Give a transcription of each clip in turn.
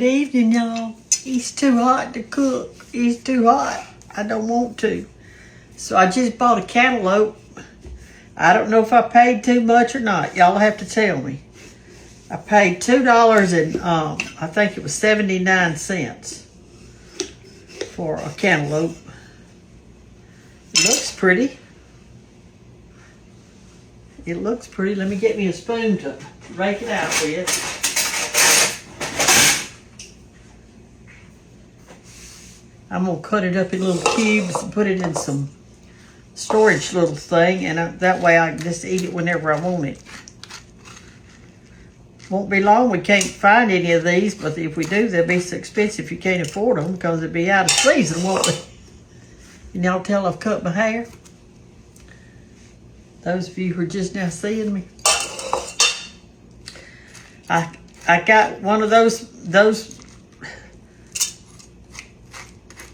Good evening, y'all. It's too hot to cook. It's too hot. I don't want to. So I just bought a cantaloupe. I don't know if I paid too much or not. Y'all have to tell me. I paid $2 and I think it was 79 cents for a cantaloupe. It looks pretty. It looks pretty. Let me get me a spoon to rake it out with. I'm going to cut it up in little cubes and put it in some storage little thing, and that way I can just eat it whenever I want it. Won't be long. We can't find any of these, but if we do, they'll be so expensive you can't afford them because they'll be out of season, won't they? Can y'all tell I've cut my hair? Those of you who are just now seeing me. I got one of those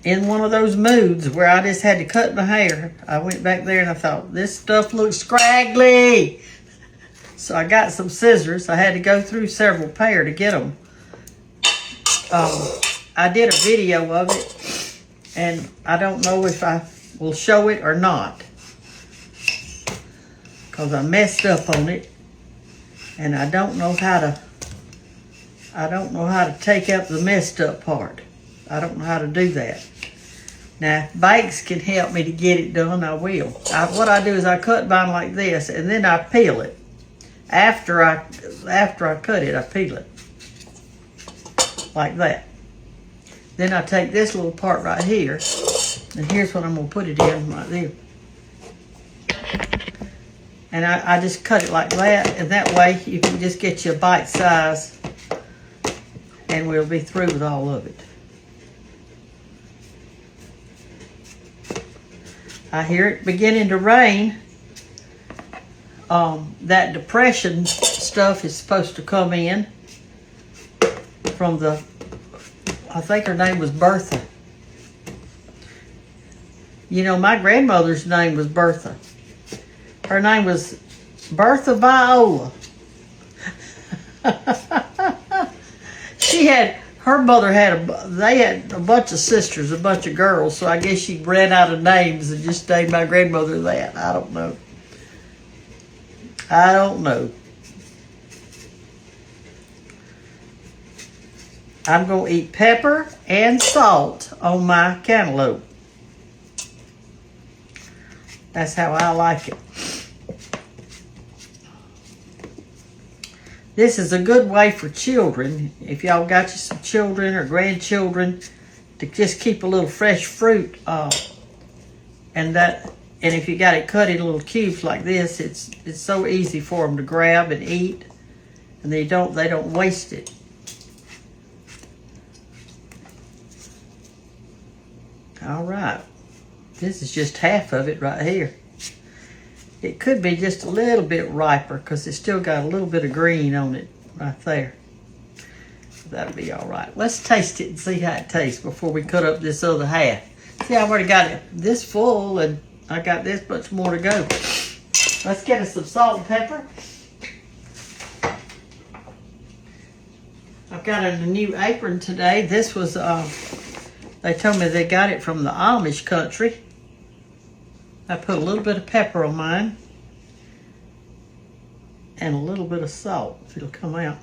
in one of those moods where I just had to cut my hair. I went back there and I thought, this stuff looks scraggly. So I got some scissors. I had to go through several pair to get them. I did a video of it, and I don't know if I will show it or not, because I messed up on it, and I don't know how to take out the messed up part. I don't know how to do that. Now, if Banks can help me to get it done, I will. What I do is I cut mine like this, and then I peel it. After I cut it, I peel it. Like that. Then I take this little part right here, and here's what I'm going to put it in right there. And I just cut it like that, and that way you can just get you a bite size, and we'll be through with all of it. I hear it beginning to rain. That depression stuff is supposed to come in from I think her name was Bertha. You know, my grandmother's name was Bertha. Her name was Bertha Viola. Her mother they had a bunch of sisters, a bunch of girls, so I guess she ran out of names and just named my grandmother that. I don't know. I'm going to eat pepper and salt on my cantaloupe. That's how I like it. This is a good way for children, if y'all got you some children or grandchildren, to just keep a little fresh fruit. And if you got it cut in little cubes like this, it's so easy for them to grab and eat, and they don't waste it. All right, this is just half of it right here. It could be just a little bit riper because it's still got a little bit of green on it right there. That'll be all right. Let's taste it and see how it tastes before we cut up this other half. See, I've already got it this full, and I got this much more to go. Let's get us some salt and pepper. I've got a new apron today. This was, they told me they got it from the Amish country. I put a little bit of pepper on mine and a little bit of salt, if it'll come out.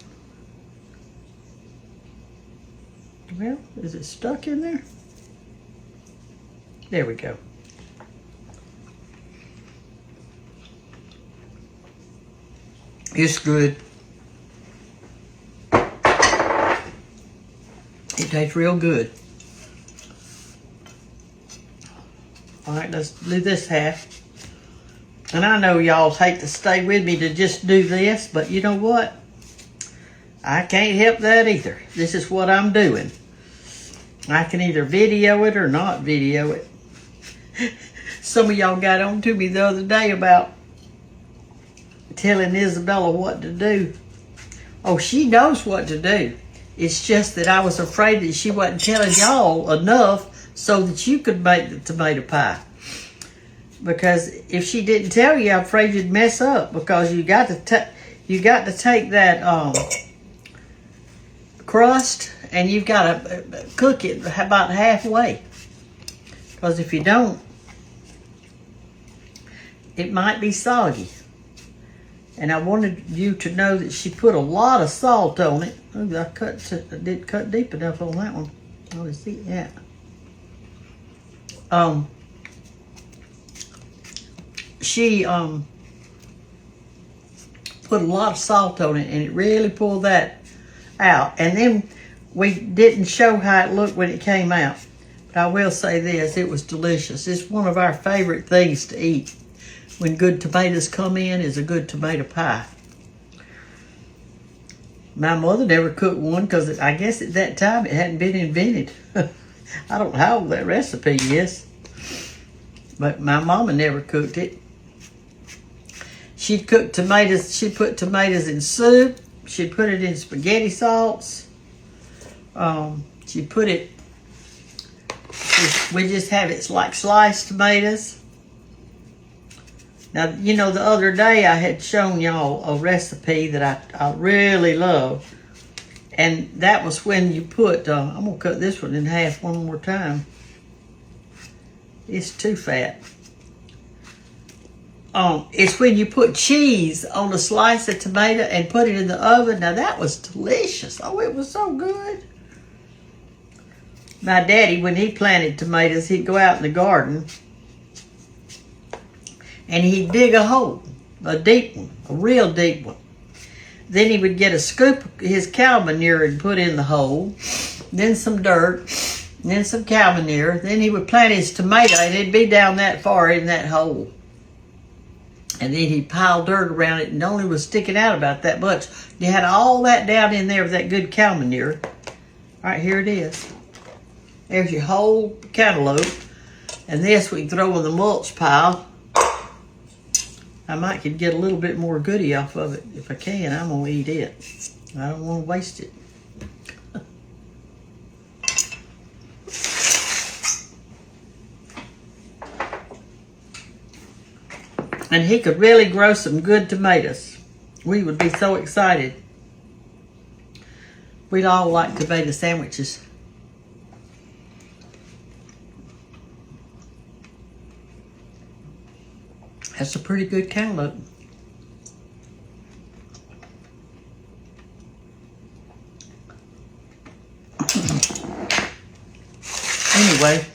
Well, is it stuck in there? There we go. It's good. It tastes real good. All right, let's do this half. And I know y'all hate to stay with me to just do this, but you know what? I can't help that either. This is what I'm doing. I can either video it or not video it. Some of y'all got on to me the other day about telling Isabella what to do. Oh, she knows what to do. It's just that I was afraid that she wasn't telling y'all enough so that you could make the tomato pie. Because if she didn't tell you, I'm afraid you'd mess up, because you got to take that crust, and you've got to cook it about halfway. Because if you don't, it might be soggy. And I wanted you to know that she put a lot of salt on it. Oh, I didn't cut deep enough on that one. Oh, see, yeah. She put a lot of salt on it, and it really pulled that out. And then we didn't show how it looked when it came out. But I will say this, it was delicious. It's one of our favorite things to eat. When good tomatoes come in, is a good tomato pie. My mother never cooked one because I guess at that time it hadn't been invented. I don't know how old that recipe is. But my mama never cooked it. She'd cook tomatoes. She'd put tomatoes in soup. She'd put it in spaghetti sauce. She'd put it, we just have it like sliced tomatoes. Now, you know, the other day I had shown y'all a recipe that I really love. And that was when you put, I'm going to cut this one in half one more time. It's too fat. It's when you put cheese on a slice of tomato and put it in the oven. Now, that was delicious. Oh, it was so good. My daddy, when he planted tomatoes, he'd go out in the garden and he'd dig a hole, a deep one, a real deep one. Then he would get a scoop of his cow manure and put in the hole, then some dirt, then some cow manure. Then he would plant his tomato, and it'd be down that far in that hole. And then he'd pile dirt around it, and it only was sticking out about that much. You had all that down in there with that good cow manure. All right, here it is. There's your whole cantaloupe. And this we can throw in the mulch pile. I might could get a little bit more goodie off of it. If I can, I'm going to eat it. I don't want to waste it. And he could really grow some good tomatoes. We would be so excited. We'd all like tomato sandwiches. That's a pretty good cantaloupe. Anyway,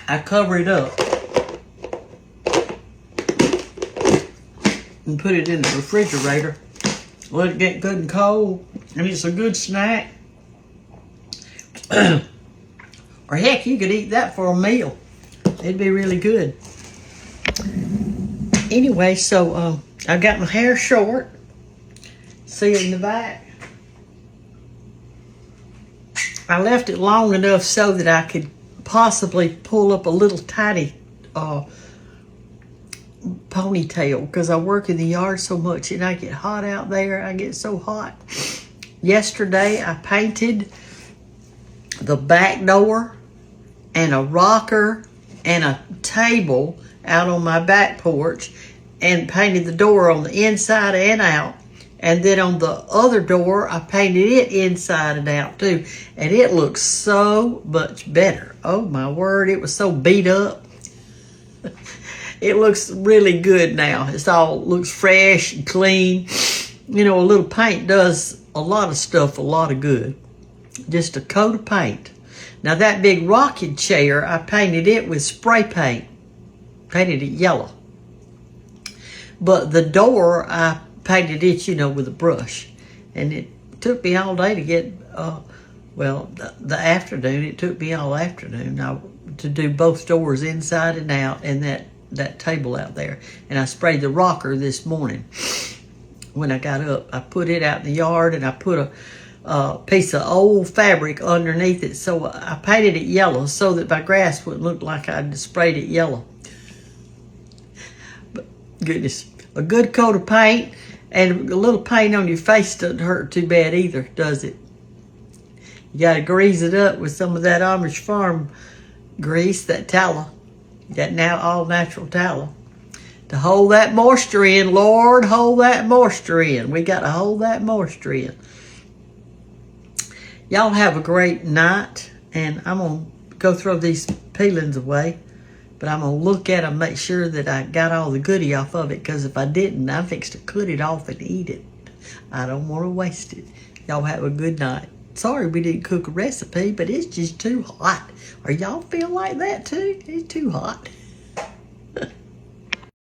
I cover it up and put it in the refrigerator. Let it get good and cold, and it's a good snack. Or heck, you could eat that for a meal. It'd be really good. Anyway, so I got my hair short. See it in the back. I left it long enough so that I could possibly pull up a little tiny ponytail, because I work in the yard so much and I get hot out there. I get so hot. Yesterday I painted the back door and a rocker and a table out on my back porch, and painted the door on the inside and out. And then on the other door, I painted it inside and out too. And it looks so much better. Oh my word, it was so beat up. It looks really good now. It all looks fresh and clean. You know, a little paint does a lot of stuff, a lot of good. Just a coat of paint. Now that big rocking chair, I painted it with spray paint. Painted it yellow. But the door, I painted it, you know, with a brush. And it took me all day to get, the afternoon. It took me all afternoon to do both doors inside and out, and that table out there. And I sprayed the rocker this morning when I got up. I put it out in the yard, and I put a piece of old fabric underneath it. So I painted it yellow so that my grass wouldn't look like I'd sprayed it yellow. But goodness, a good coat of paint and a little paint on your face doesn't hurt too bad either, does it? You got to grease it up with some of that Amish Farm grease, that tallow, that now all natural tallow, to hold that moisture in. Lord, hold that moisture in. We got to hold that moisture in. Y'all have a great night, and I'm going to go throw these peelings away, but I'm going to look at them, make sure that I got all the goodie off of it, because if I didn't, I'm fixed to cut it off and eat it. I don't want to waste it. Y'all have a good night. Sorry we didn't cook a recipe, but it's just too hot. Are y'all feel like that too? It's too hot.